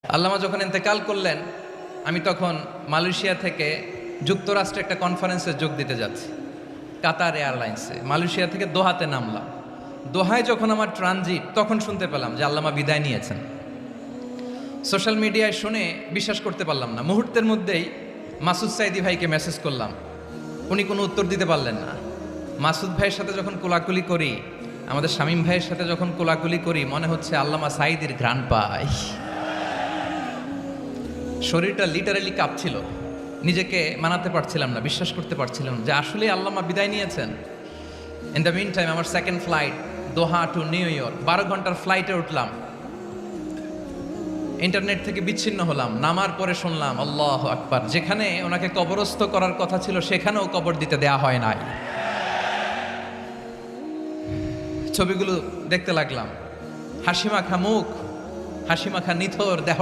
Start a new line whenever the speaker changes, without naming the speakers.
আল্লামা যখন ইন্তেকাল করলেন, আমি তখন মালয়েশিয়া থেকে যুক্তরাষ্ট্রে একটা কনফারেন্সে যোগ দিতে যাচ্ছি, কাতার এয়ারলাইন্সে। মালয়েশিয়া থেকে দোহাতে নামলাম। দোহায় যখন আমার ট্রানজিট, তখন শুনতে পেলাম যে আল্লামা বিদায় নিয়েছেন। সোশ্যাল মিডিয়ায় শুনে বিশ্বাস করতে পারলাম না। মুহূর্তের মধ্যেই মাসুদ সাইদি ভাইকে মেসেজ করলাম, উনি কোনো উত্তর দিতে পারলেন না। মাসুদ ভাইয়ের সাথে যখন কোলাকুলি করি, আমাদের শামীম ভাইয়ের সাথে যখন কোলাকুলি করি, মনে হচ্ছে আল্লামা সাইদির ঘ্রাণ পাই। শরীরটা লিটারালি কাঁপছিল, নিজেকে মানাতে পারছিলাম না, বিশ্বাস করতে পারছিলাম যে আসলে আল্লামা বিদায় নিয়েছেন। ইন দ্য মিন টাইম আমার সেকেন্ড ফ্লাইট, দোহা টু নিউ ইয়র্ক, 12 ঘন্টার ফ্লাইটে উঠলাম। ইন্টারনেট থেকে বিচ্ছিন্ন হলাম। নামার পরে শুনলাম আল্লাহু আকবার, যেখানে ওনাকে কবরস্থ করার কথা ছিল সেখানেও কবর দিতে দেয়া হয় নাই। ছবিগুলো দেখতে লাগলাম, হাসিমাখা মুখ, হাসিমাখা নিথর দেহ।